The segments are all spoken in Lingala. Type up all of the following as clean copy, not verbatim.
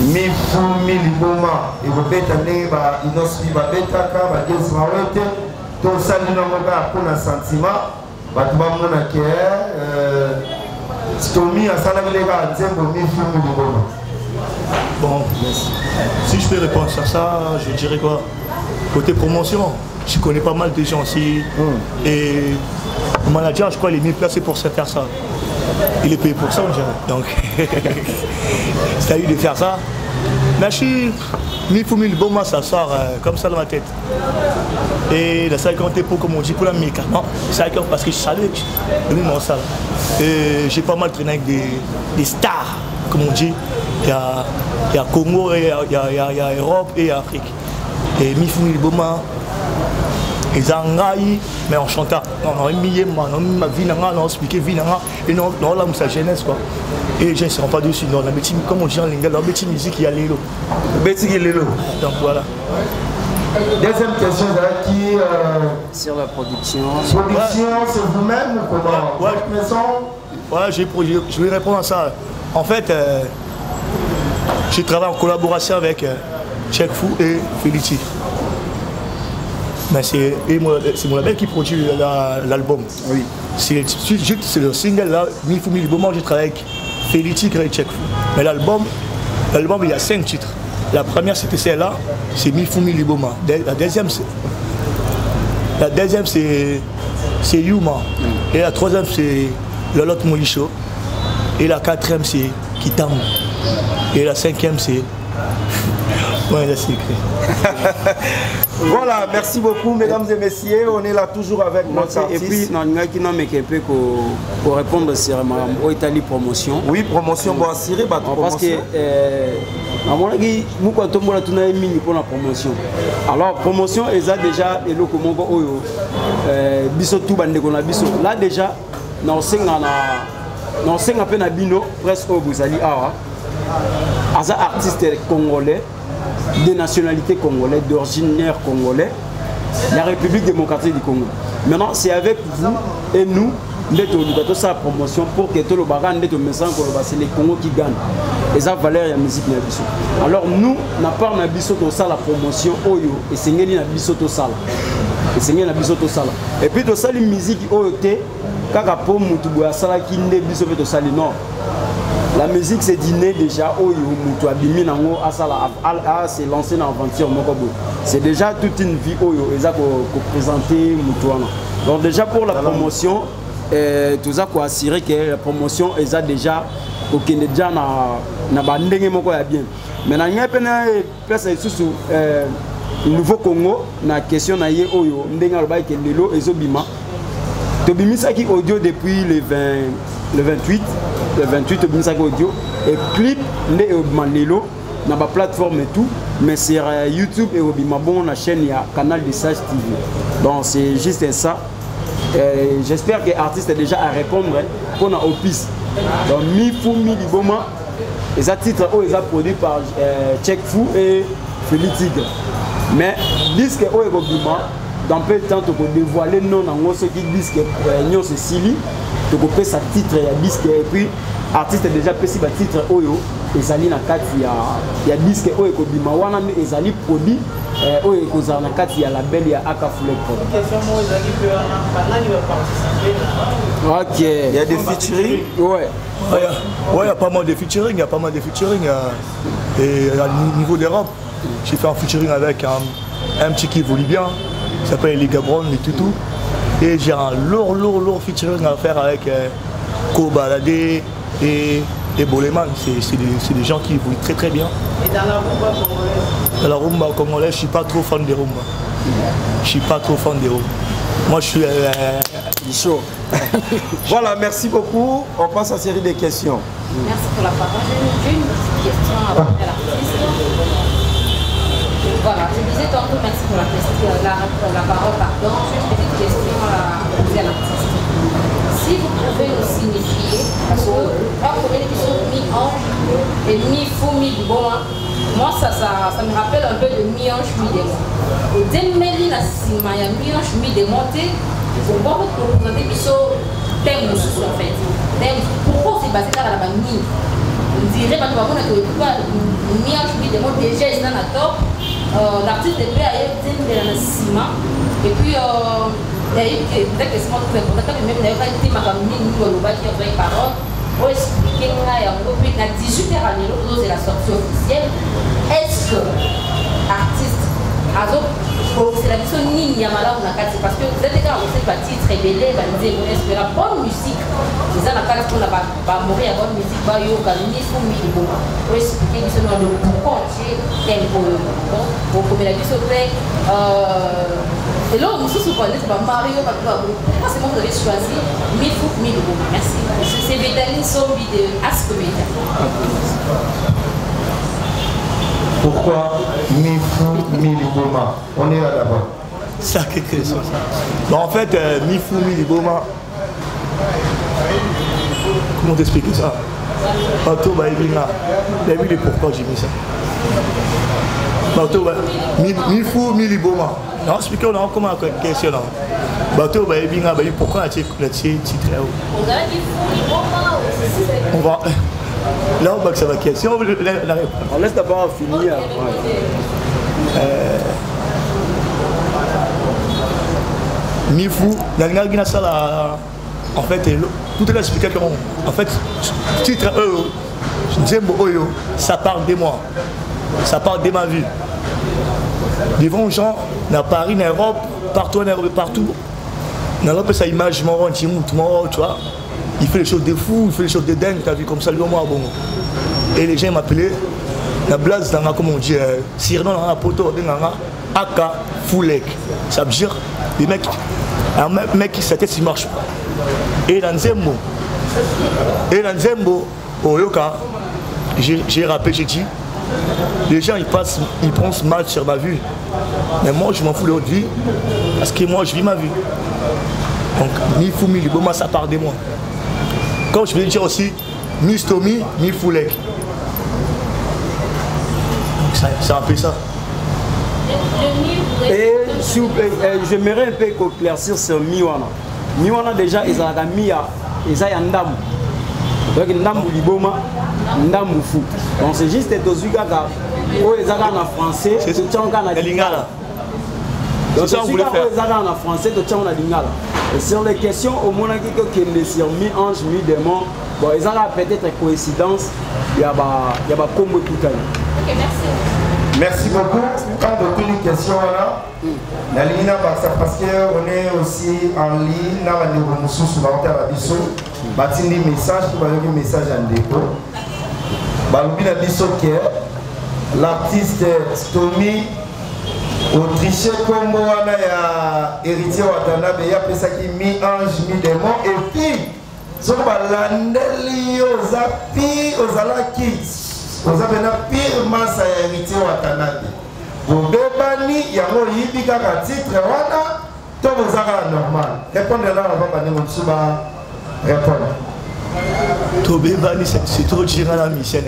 Mifumi Liboma et vous bêtes année, inospi babetaka, bagez mawete, tout ça nous n'avons pas pour un sentiment, batubamona qui Stomi à Salamélega, Zembo Mifumi Liboma. Bon, si je peux répondre à ça, je dirais quoi? Côté promotion, je connais pas mal de gens aussi. Et le manager, je crois, il est mieux placé pour se faire ça. Il est payé pour ça, on dirait. Donc, c'est à lui de faire ça. Mais je suis Mifumi Liboma, ça sort comme ça dans ma tête. Et la salle comptait pour, comme on dit, pour la Mika. Non, c'est parce que je savais que mon salle. Et j'ai pas mal traîné avec des stars, comme on dit. Il y a Congo, il y a Europe et Afrique. Et Mifumi Liboma, ils ont engaillé, mais en chantant. On a mis ma vie, on a expliqué vie, et non, là, c'est sa jeunesse, quoi. Et les gens ne seront pas dessus. Non, la bêtise, comme on dit en lingala, la bêtise musique, il y a l'élo. Bêtise, il y a l'élo. Donc voilà. Deuxième question, qui sur la production. Production, c'est vous-même ou comment? Ouais, je vais répondre à ça. En fait, je travaille en collaboration avec Check Fou et Felicity. Mais c'est mon label qui produit l'album. Oui. C'est le single là, Mifumi Liboma, je travaille avec Felicity et Check Fou. Mais l'album, il y a 5 titres. La première c'était celle-là, c'est Mifumi Liboma. La deuxième c'est Yuma. Et la troisième c'est Lolot Molisho. Et la quatrième c'est Kitam. Et la cinquième c'est... Ouais, là c'est écrit. Voilà, merci beaucoup mesdames et messieurs. On est là toujours avec notre artiste. Et puis, pour répondre sur ma Italie promotion. Oui, promotion, bon, assurer votre promotion. Parce que, à mon avis, nous, quand on a mis pour la promotion. Alors, promotion, ils ont déjà, et le Komongo, biso tout bande qu'on a biso. Là, déjà, nous sommes à peine à Bino, presque au Bouzali, as artiste congolais. Des nationalités congolaises, d'origine congolais, la République démocratique du Congo. Maintenant, c'est avec vous et nous, nous sa promotion pour que tout le baran c'est les Congo qui gagnent. Et ça valeur la musique na biso. Alors nous, n'a pas na biso to ça la promotion oyo et c'est na biso to ça. Et c'est na biso to ça. Et puis to ça la musique oyo te kaka po mutu boya sala ki nde biso to ça non. La musique c'est dîner déjà oyo mutu abimi nango a se lancer dans l'aventure moko boy. C'est déjà toute une vie oyo eza ko présenter mutu wana. Donc déjà pour la promotion tout ça quoi assurer que la promotion eza déjà OK déjà na bandenge moko ya bien. Maintenant il y a pena place sous nouveau Congo na question na ye oyo ndenga loba ke lelo ezobima. To bimisa ki audio depuis le 28 Obimsaki audio et clip nde Manelo na ba plateforme et tout mais sur YouTube et Obima bon la chaîne il y a canal de Sage TV. Donc c'est juste ça. J'espère que l'artiste est déjà à répondre pour la opis. Donc Mifumi Liboma et ça titre où ils a produit par Check Fou et Félix Tigre. Mais disque où est Obima dans peu de temps tu peux dévoiler non en ce qui disque Nyon Cécilie tu peux sa titre et disque et puis artiste déjà précis le titre oyo ezali na kati ya disque oyo kobima wana mais ezali produit oyo kozala na kati ya label ya Akafulek. OK, il y a des featuring. Ouais, il y a pas mal de featuring, et au niveau des rap, j'ai fait un featuring avec un petit qui évolue bien, qui s'appelle les Gabron, les Tutu. Et j'ai un lourd featuring à faire avec Kobalade et Boleman. C'est des gens qui évoluent très bien. Et dans la rumba congolaise? Dans la rumba congolaise, je suis pas trop fan des rumba. Moi, je suis chaud. Voilà, merci beaucoup. On passe à la série de questions. Merci pour la parole. J'ai une petite question à poser à l'artiste. Voilà, je disais tantôt merci pour la parole, pardon. J'ai une petite question à poser à l'artiste. Si vous pouvez nous signifier, parce que la première question mi-ange et mi-fou, mi-bon, moi ça me rappelle un peu de mi-ange, mi-démon. Au démêler la cinéma, il y a mi-ange, mi-démon, pour voir votre présenter plutôt thème en fait. Pourquoi c'est basé dans la mi dirait pas que déjà ils sont top. L'artiste est prêt à être dans le ciment. Et puis, il y a eu peut-être que c'est moi qui fais contact, mais même d'ailleurs, il y a ma famille, nous, on va dire avec parole, pour expliquer qu'il y a 18h à l'heure, c'est la sortie officielle. Est-ce que l'artiste, c'est la mission ni Yamala ou Nakati, parce que vous êtes déjà en cette partie très belle, est-ce que la bonne musique, c'est ça la carte qu'on a pas mourir, la bonne musique, bah yo, Kalini, faut m'y dire, pour expliquer que c'est le pourquoi tu es pour comme la mission fait, et là, on se souvient, c'est pas Mario, pourquoi c'est moi que vous avez choisi 1000 fous, 1000 euros. Merci. C'est Vétaline, son vidéo, Ask Média. Pourquoi Mifou Miliboma? On est là d'abord. Ça, quelque chose. Bon, en fait, Mifou Miliboma, comment t'expliquer ça? Bateau, bah, il a vu pourquoi j'ai mis ça. Bateau, Mifou Miliboma. Non, expliquez-nous comment on question. Bateau, bah, il a vu pourquoi on a titré. On va. Là, on va que ça va question. On laisse d'abord finir. Mifou, en fait, tout est expliqué comment. En fait, titre Nzembo Oyo, ça parle de moi. Ça parle de ma vie. Devant les gens, dans Paris, en Europe, partout. Dans l'Europe, ça image, tu vois. Il fait les choses de fou, il fait les choses de dingue, tu as vu comme ça, lui, moi, bon. Et les gens m'appelaient, la blase, comme on dit, Sirnon, dans la poteau, Aka Foulek. Ça veut dire, les mecs, un mec qui sa tête, il marche pas. Et dans Nzembo, au Yoka, j'ai rappelé, j'ai dit, les gens, ils pensent mal sur ma vie. Mais moi, je m'en fous de leur vie, parce que moi, je vis ma vie. Donc, ni fou, ni liboma, ça part de moi. Comme je vais dire aussi, ni stomi, ni foulek. C'est un peu ça. Et s'il vous plaît, j'aimerais un peu éclaircir sur Miwana. Miwana déjà, ils ont mis à Ndamou. Donc Ndamou liboma, Ndamou fou. Donc c'est juste Tozu Gaga. Oh, ils ont en français, c'est tout le temps en lingala. Donc c'est ça qu'on voulait faire. Ils ont en français, tout le temps en lingala. Et sur les questions, au moins, qui est sur mi-ange, mi-démon, bon, ils ont peut-être coïncidence, il y a pas combo tout cas. Ok, merci. Merci beaucoup. Quand on a une question là, parce qu'on est aussi en ligne, on a sur des messages pour un message en dépôt. L'artiste Tommy Autriche comme wana ya héritier Watanabe ya pesa ki mi-ange mi-démon et puis so balandeli ozapi ozalaki ozabena pire masa ya héritier Watanabe bobebani yango yibi kaka titre wana to bozaka normal répondre là on va bani motsuba répondre tobebani c'est trop tirant la mission.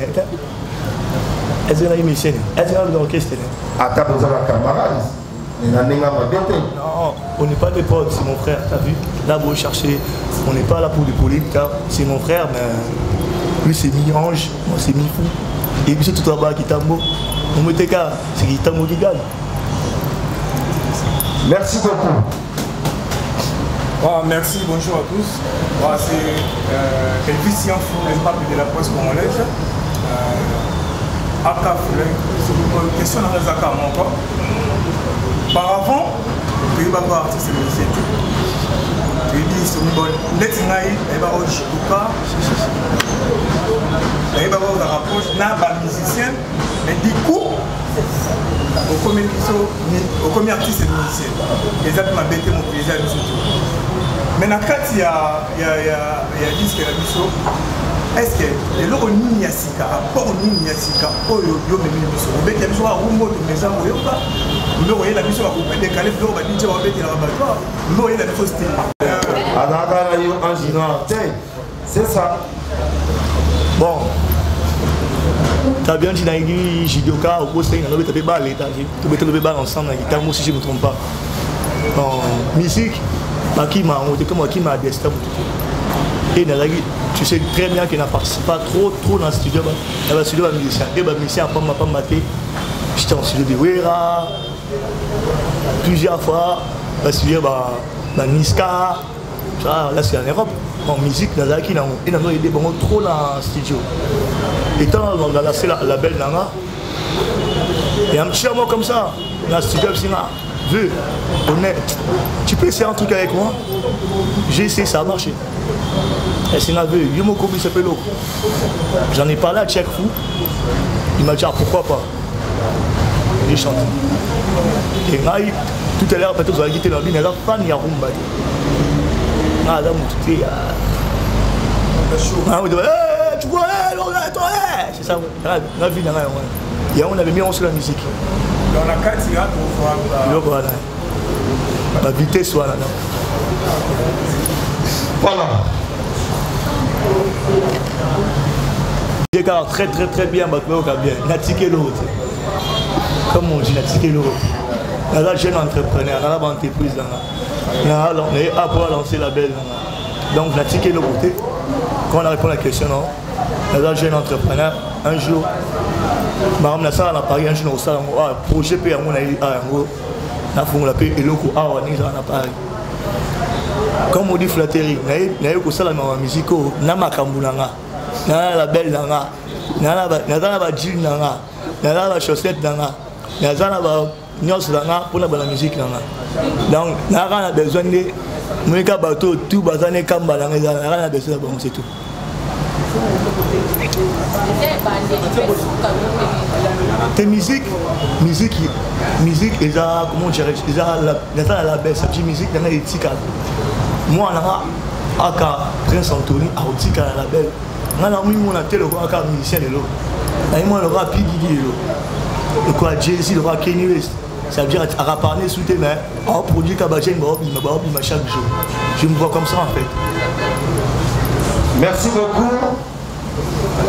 Est-ce que vous avez une mission? Est-ce que vous avez une question? Attends, vous avez un camarade. Non, on n'est pas des potes, c'est mon frère, t'as vu? Là, vous cherchez, on n'est pas là pour des polémiques, c'est mon frère, mais lui c'est mi-ange, moi c'est mi-fou. Et puis c'est tout là-bas qui tambo. On me téka, c'est qui tambo qui gagne. Merci beaucoup. Merci, bonjour à tous. C'est Elvis Yanfou, responsable de la presse congolaise. Aka Foulek, c'est une question dans les Aka encore. Par avant, il y a un artiste de l'université. Il y a un Netingaï, il y a un Chibouka, il y a un rapproche, il y a un musicien, mais du coup, au premier artiste de musicien, les gens m'ont bêté mon plaisir à nous. Mais dans le cas, il y a disque et la mission. Est-ce que les gens ont mis à Sika, rapport au Niasika, au Yo, mais ils sont bêtés, ils sont à Rumbo, mais ils ont Yoka. Vous voyez la mission à couper des calés, vous voyez la bêté dans la bateau. Vous voyez la fausseté. C'est ça. Bon. Tu as bien dit dans les Jidoka, au poste, il y a des balles, tu mets des balles ensemble, si je ne me trompe pas. En musique, qui m'a destin. Et tu sais très bien qu'il n'a participé pas trop dans le studio. Dans le studio, il y a des musiciens. J'étais en studio de Wera, plusieurs fois. Dans le studio de Niska. Là, c'est en Europe. En musique, il y a des trop dans le studio. Étant dans la belle Nanga, il y a un petit amour comme ça. Dans le studio, veux, honnête, tu peux essayer un truc avec moi? J'ai essayé, ça a marché. Et c'est un vœu, Yomokobi s'appelle l'eau. J'en ai parlé à Tchèque Fou. Il m'a dit pourquoi pas. J'ai chanté. Et tout à l'heure, peut-être vous avez quitté la ligne, elle a fan Yarumba. Ah, là, tout est. Tu vois, c'est ça, la vie dans la vie. On avait mis en sur la musique. Dans la carte, il y a pour voir la vitesse soit là. Voilà. J'ai très bien, bien. Natiqué l'autre. Comme on dit, natiqué l'autre. Là, jeune entrepreneur, là, entreprise. Là, on est à pouvoir lancer la belle. Donc, natiqué l'autre. Quand on a répondu à la question, non. Là, jeune entrepreneur, un jour, madame la salle à Paris, un jour, on a projet pour mon aïe, on a fait Eloko, on a Paris. Comme on dit flatterie, on a eu que ça la musique, on a Makambulanga, on a la belle nanga, on a la jean nanga, on a la chaussette nanga, on a la nyos nanga pour la musique nanga. Donc, on a besoin de Monika bateau, tout bazané kamba nanga, on a besoin de bon, c'est tout. Tes musiques, ils ont, comment dirais-je, ils ont la baisse, cette musique, ils ont des tickets. Moi, on a Prince Anthony, on a la belle. On a mis mon tel, on a un musicien de l'eau. On a un Piggy de l'eau. Le quoi, Jay-Z, le roi Kenny West. Ça veut dire à parler sous tes mains, on produit Kabadjen, chaque jour. Je me vois comme ça en fait. Merci beaucoup.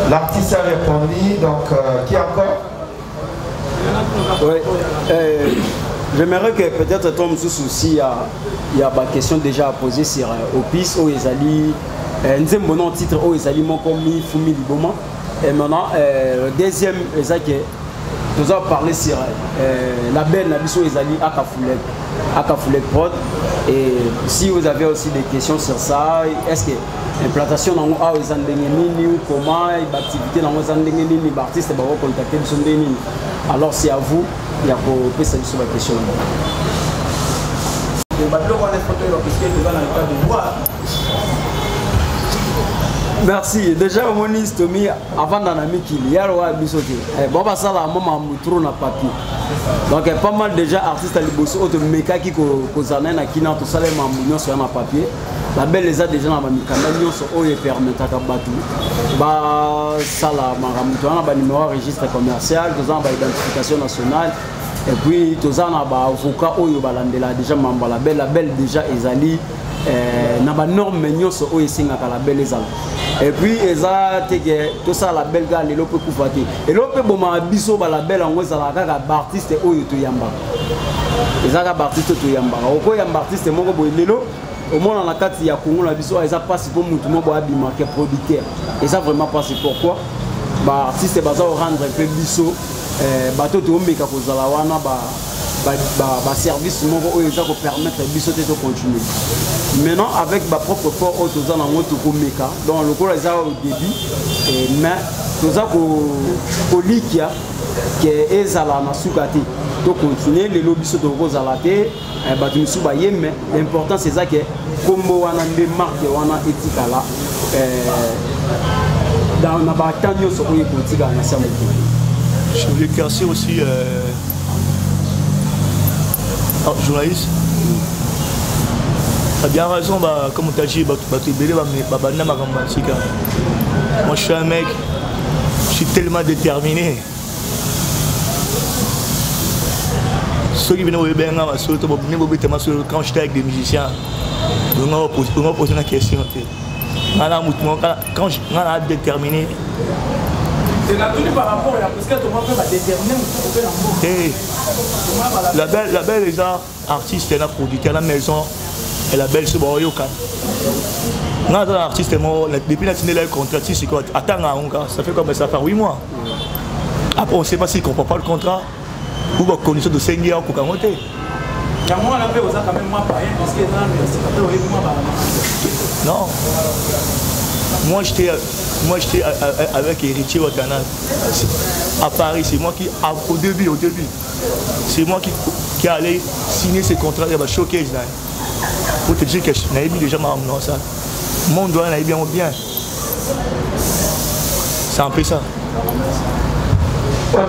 L'artiste a répondu, donc qui encore? Oui, j'aimerais que peut-être Tom Souci, il y a une question déjà à poser sur Opis, où ils allaient, un bon titre, où ils allaient Mokomi, Fumi Liboma. Et maintenant, le deuxième, c'est que nous avons parlé sur la belle Nabiso, ils allaient à Kafoulek Prod. Et si vous avez aussi des questions sur ça, est-ce que l'implantation dans les Andengeni, comment l'activité dans les Andengeni, les artistes vont contacter les Andengeni. Alors c'est à vous, il y a pour passer sur la question. Merci. Déjà, mon Tommy, avant d'en ami qu'il y a le roi Bissoté. Bon, ça là, maman moutrou na papier. Donc, pas mal déjà artistes à l'Ibosso, autres méca qui kozana na kina tout ça les mamouillons sur un papier. La belle les a déjà dans ma micamanion sur eux et permettent à Kabatu. Bah, ça là, ma ramoutoua, numéro registre commercial, tout ça, identification nationale. Et puis, tout ça, avocat, oyo balandela déjà membre la belle déjà ezali. Na ba norme nyonso oyo esengaka la belle ezala. Et puis eza teke tout ça la belle gars lelo pe kufate. Et lo pe boma biso ba la belle ngo ezala kaka ba artiste oyo to yamba. Ezaka ba artiste to yamba. Oko yamba artiste moko boy lelo au moins na kati ya Congo la biso eza passe pour mutu moko abima ke producteur. Et ça vraiment passe pourquoi ba artiste baza rendre un peu biso bato to mbeka ko zala wana ba service moko oyo eza ko permettre biso te to continuer. Maintenant avec ma propre fort autoza na ngoto ko meka donc le cours eza au début mais toza ko likia que ezala na sukate to continuer les lobbies to ko zala te bato misu ba yeme l'important c'est ça que kombo wana mbe marque wana etikala dans na ba tanyo so ko etika na sa moto. Je voulais éclaircir aussi journaliste. Tu as bien raison, comme tu as dit, moi je suis un mec, je suis tellement déterminé. Ceux qui viennent au Webber, quand j'étais avec des musiciens, on m'a posé la question. Quand je suis déterminé, c'est la tenue par rapport à parce que tout le monde va déterminer la belle les artistes, elle a producteur, la maison, et la belle se voit au Yokan. Non, un artiste, depuis la le contrat, attends, ça fait comme ça fait 8 mois. Après, on ne sait pas s'il ne comprend pas le contrat ou la condition de 5 ans pour monter. Non. Moi, j'étais avec Héritier Watana à Paris. C'est moi qui, au début, c'est moi qui allais signer ce contrat. Il y a un showcase là. Pour te dire que je n'avais déjà ma non ça. Mon doigt n'avait bien. C'est un peu ça. Ok.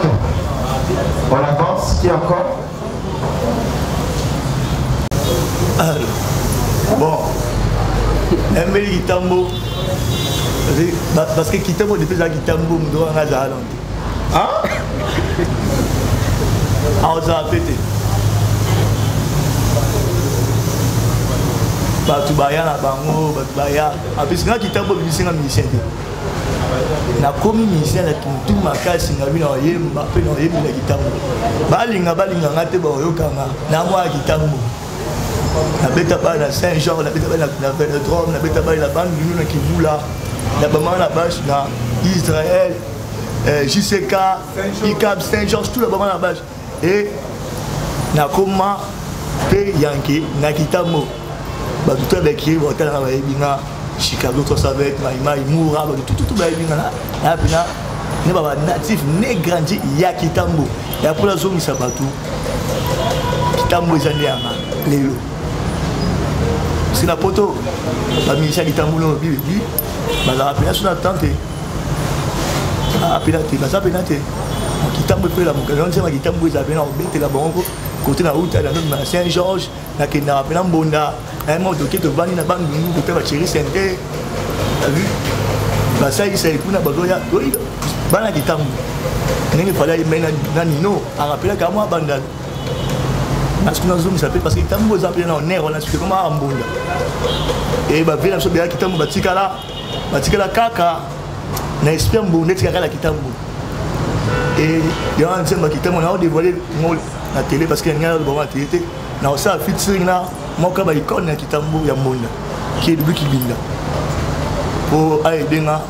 On avance. Qui encore? Bon. Mbeli Kitambo. Parce que Kitambo depuis la Kitambo me doit en avoir. Ah? On s'est pété. Batu baya na bango, batu baya. Après quand Kitambo musicien musicien. Na komi musicien na tout makasi na bino yemba pe na yemba Kitambo. Balinga ngate ba oyokanga na mwa Kitambo. Na beta ba na Saint-Jean, na beta ba na Vélodrome, na beta ba la bande nous na Kivula. La bama la bâche na Israël, JCK, ICAP, Saint-Jean, tout la bama la bâche. Et na koma pe Yankee na Kitambo. Bah tout avec qui on t'a envoyé bien Chicago tout ça avec Maïma Moura tout bien là là ne pas natif ne grandi ya Kitambo et après la zone ça pas tout Kitambo j'allais à Lélo c'est la poto la ministre Kitambo no bibi bah la rappela sur la tente ah penalty bah ça penalty Kitambo fait la montagne c'est ma Kitambo ils avaient en bête la banque côté la route à Saint-Georges na kena rappela Mbonda un mot de quelque bani na banque nous peut pas chérir santé t'as vu bah ça il s'est kuna bagoya oui bana Kitambo n'est pas là il mène na Nino a rappelé qu'à moi bandal parce que nous zoom s'appelle parce que Kitambo ça appelé en air on a su comment Mbonda et bah vient sur bien Kitambo batikala kaka na espère Mbonda tika la Kitambo et il y a un thème Kitambo on a dévoilé la télé parce qu'il y a un bon télé na osa featuring na moka ba icône na Kitambo ya Mbonda qui est depuis Kibinda pour aider na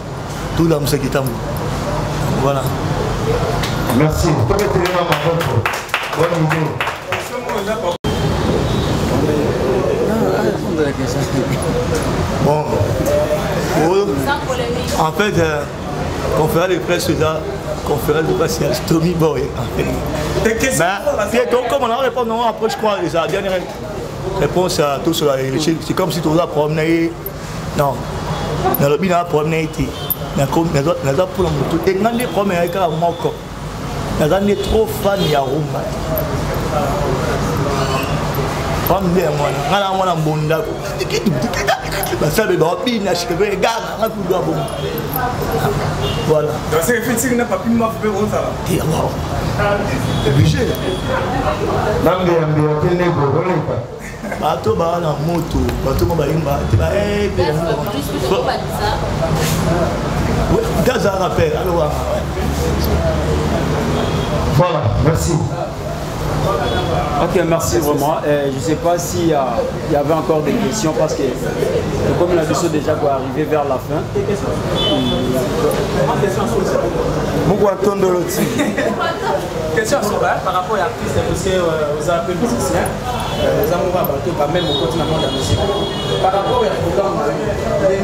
tout la musique Kitambo voilà merci pour que tu aies ma bonne idée bon en fait conférence de presse là conférence de presse c'est Tommy Boy comme on a répondu non après je crois la dernière réponse à tout cela c'est comme si tu as promené non dans le bina promené na comme na pour moto et na les promener ka moko na zane trop fan ya Roma femme bien moi na Mbonda ça veut dire bien je vais gagner un coup de bon voilà donc c'est effectivement n'a pas pu m'affaire ça et wow obligé nambe ambe tene go bato ba na moto bato ba imba te ba oui dans un rappel alors voilà merci. Ok, merci vraiment. Je ne sais pas s'il y avait encore des questions parce que comme on a vu déjà pour arriver vers la fin. Beaucoup attendre le titre. Question par rapport à l'artiste, parce que vous avez un peu musicien, vous avez quand même au continent de la musique. Par rapport au programme, vous avez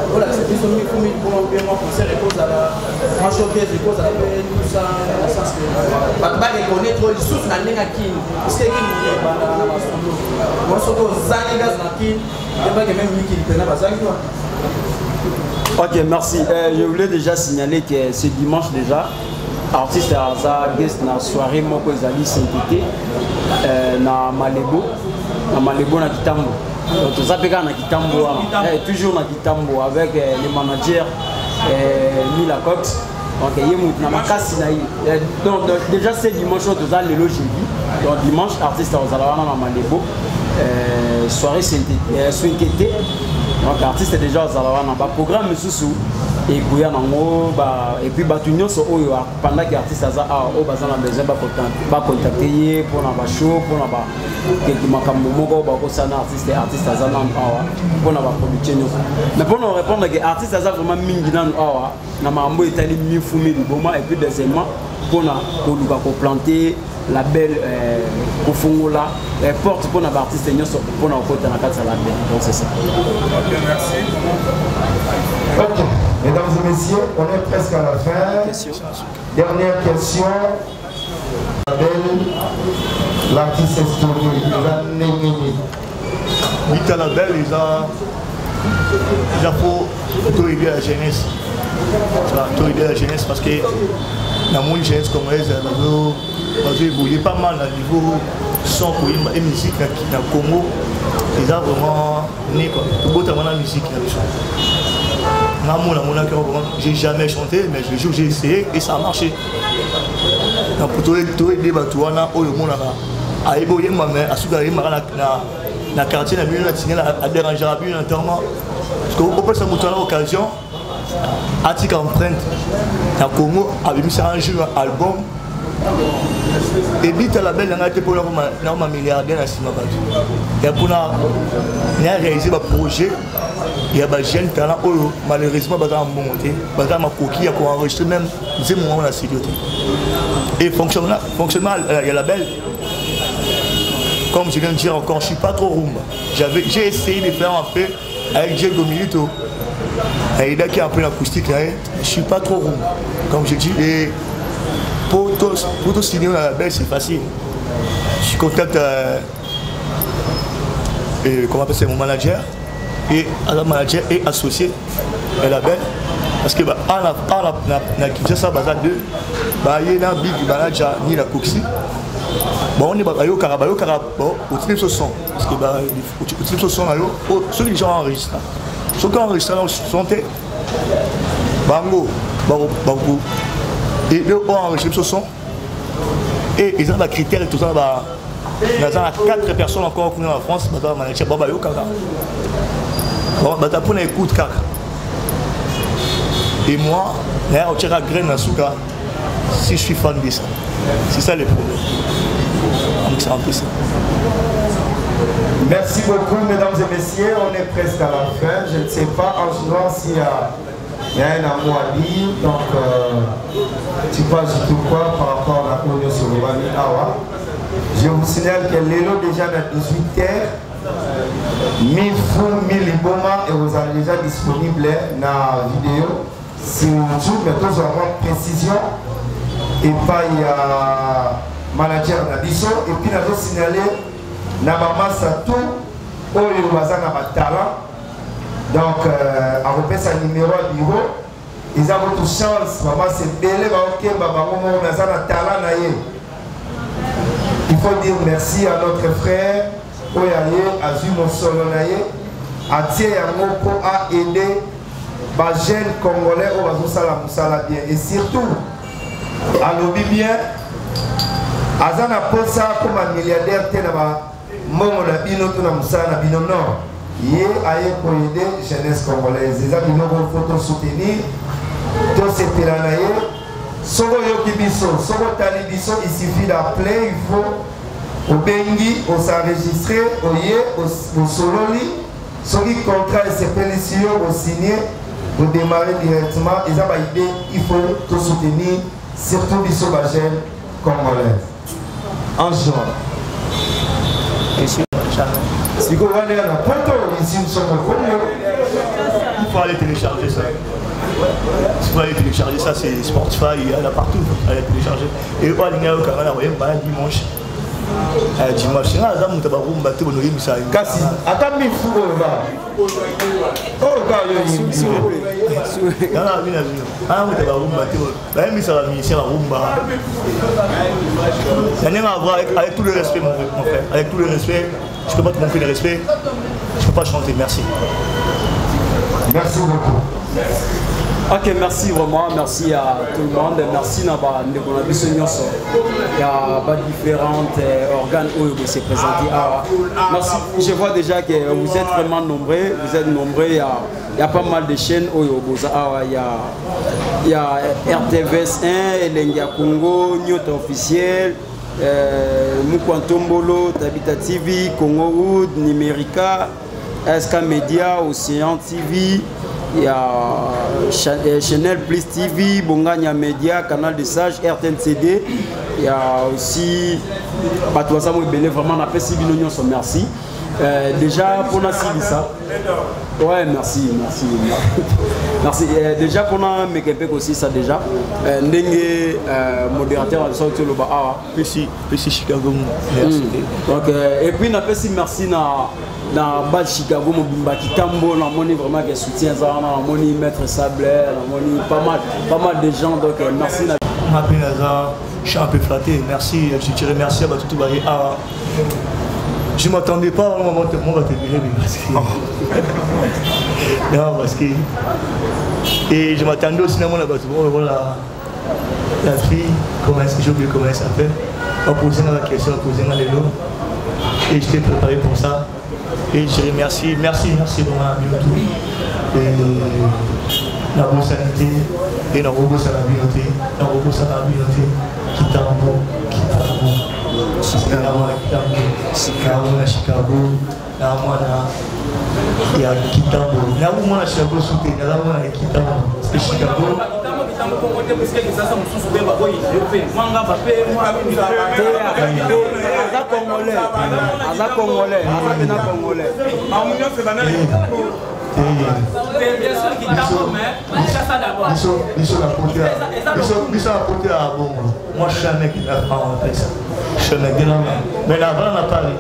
pour la situation pour un concert, repose à la showcase, repose à la tout ça, dans le sens que vous reconnaître les sources dans les qui parce que qui nous dans la studio. Moi, surtout aux années gaz dans qui, il n'y a pas que même lui qui tenait pas ça. Ok, merci. Je voulais déjà signaler que ce dimanche déjà, artiste Aza guest na soirée moko ezali Saint-Été na Malebo na Kitambo. Donc tout ça peut na Kitambo toujours na Kitambo avec les managers Mila Cox. Donc il y a makasi na donc déjà c'est dimanche tout ça le jeudi. Donc dimanche artiste Aza na Malebo soirée Saint-Été Donc artiste déjà ozala na ba programme sous et kuya nango ba et puis batu nyonso oyo pendant que artiste aza o bazana besoin ba contacter pour na ba show pour na ba quelque makambo moko ba ko sana artiste aza na awa pour na ba production nyonso. Mais pour nous répondre que artiste aza vraiment mingi na awa na mambo etali mi fumi liboma et puis deuxièmement pour na ko luka ko planter la belle kofungola porte pour na artiste nyonso pour na kota na kati la belle. Donc c'est ça. Ok, merci. Ok, mesdames et messieurs, on est presque à la fin. Question. Dernière question. L'artiste historique, Vita la belle, il faut aider la jeunesse. Il faut aider la jeunesse parce que dans mon jeunesse congolaise, elle évolue pas mal à niveau son et musique dans le Congo. Ils ont vraiment né quoi. Tout beau temps la musique j'ai jamais chanté, mais le jour j'ai essayé et ça a marché. Donc pour tout aider Batouana, au monde à évoluer ma mère, à soutenir na quartier na milieu à déranger à but notamment parce qu'on peut se montrer à l'occasion article empreinte na Congo avait mis ça un jour album et vite à la belle n'a été pour leur milliardaire na Sima Batu et pour na réaliser un projet il y a des jeunes talents malheureusement ils ont monté ils ont coquille pour enregistrer même des moments la sécurité et fonctionnement il y a la belle. Comme je viens de dire encore, je ne suis pas trop rumba. J'ai essayé de faire un peu avec Diego Milito. Et il a qui a un peu l'acoustique là. Je ne suis pas trop rumba. Comme je dis, et pour tout signer dans la belle, c'est facile. Je contacte comment appelle mon manager et le manager est associé à la belle. Parce que na Kinshasa baza deux, il y a un big manager ni la coxie. Bon, on est au Carabao, au type de son. Parce que au type de son, ceux qui sont enregistrés. Ceux qui ont enregistré, sont Bango, et eux ont enregistré ce son. Et ils ont des critères et tout ça. Il y a 4 personnes encore en France, ils ont manager Babayo Kaka. Bon, pour les écoute Kaka. Et moi, on tire à graine dans Souka si je suis fan de ça. C'est ça le problème. Donc c'est un peu ça. Merci beaucoup, mesdames et messieurs. On est presque à la fin. Je ne sais pas, en jouant, s'il y a un amour à dire. Donc, tu peux ajouter quoi par rapport à la Oyo sur le Wami Awa. Je vous signale que l'élo déjà à 18h. Miliboma et vous êtes déjà disponible dans la vidéo sur YouTube. Mais tous avoir précision. Et pas il y a manager Nabiso. Et puis nous avons signalé na maman Satou au Bazana Batala. Donc à repérer sa numéro à bureau. Ils ont toute chance. Maman c'est belé ok maman Bazana Tala naye. Il faut dire merci à notre frère Oyaye Azumo Solonaye à Thier Yango pour aider les jeunes Congolais au Bazou Sala bien. Et surtout alobi bien azana posa comme un milliardaire tena momo na bino to na musala na bino non ye aye pour aider jeunesse congolaise les amis nous faut soutenir to sepela na ye soko yoki biso soko tali biso il suffit d'appeler il faut au bengi au s'enregistrer au ye au sololi soki contrat et sepeli si yo au signer au démarrer directement ils ont idée il faut tout soutenir surtout biso bagène congolais en juin. Si vous allez à la photo, ici nous sommes au Congo. Il faut aller télécharger ça. Il faut aller télécharger ça, c'est Spotify, il y en a partout. Il faut aller télécharger. Et on a au Canada, on va dimanche. Dimanche, c'est un homme qui a battu le rim. Kassi, attends, mais il faut le voir. Oh, regarde, avec tout le respect, mon frère. Avec tout le respect, je ne peux pas te montrer le respect. Je ne peux pas chanter. Merci. Merci beaucoup. Ok, merci vraiment, merci à tout le monde, merci à différents organes où se présenter. Merci, je vois déjà que vous êtes vraiment nombreux, il y a pas mal de chaînes où il y a RTVS 1, Elengia Congo, Nyota Officiel, Mukwantombolo, Tabita TV, Congo Wood, Numérica, SK Media, Océan TV. Il y a Chanel Plus TV, Bongania Media, Canal des Sages, RTNCD. Il y a aussi Patoisa Mouibele, vraiment on appelle Sibinognon, merci. Déjà pour la ça. Ouais, merci. Merci. Déjà pour la Mekepek aussi ça déjà. Ndenge modérateur à sortir le bas. PC Chicago. Donc et puis on appelle merci na bas Chicago mobimba kitambo na moni vraiment que soutien ça na moni maître Sabler na moni pas mal de gens donc merci na je suis un peu flatté, merci, je te remercie à tout bari. Je m'attendais pas à un moment où on va te virer parce que non parce que et je m'attendais au cinéma là-bas voilà la fille j'ai oublié comment elle s'appelle on posait la question on posait les lots et j'étais préparé pour ça. Et je remercie, merci vraiment et la bonne sanité et la robot à la beauté, Kitambo, Chicago, il y a Kitambo, Chicago soutenu, Chicago. Moi je suis un mec qui n'a pas rentré ça. Je suis un mec de la main. Mais là-bas on a parlé.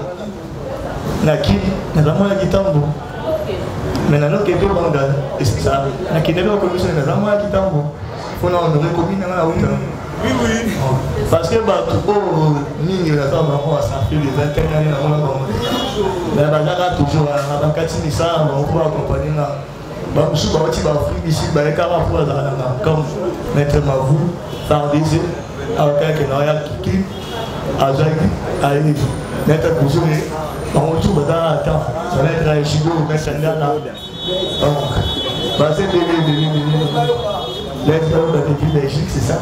Naki, nous avons la guitare. Mais nous avons quelques bandes. Et c'est ça. Naki, nous avons la commission. Nous avons la guitare. Il faut nous recommander dans la route. Oui. Parce que tout le monde ça fait des 21 années. Mais on a toujours un catini ça, on peut accompagner. Je suis ici, comme Maître Mavou, Fardizé, avec Kiki, Azaki, Maître Bouzoué, on retrouve dans la temps, ça va être à Chigo, Maître Ndana. Donc, c'est des l'être de Belgique, c'est ça.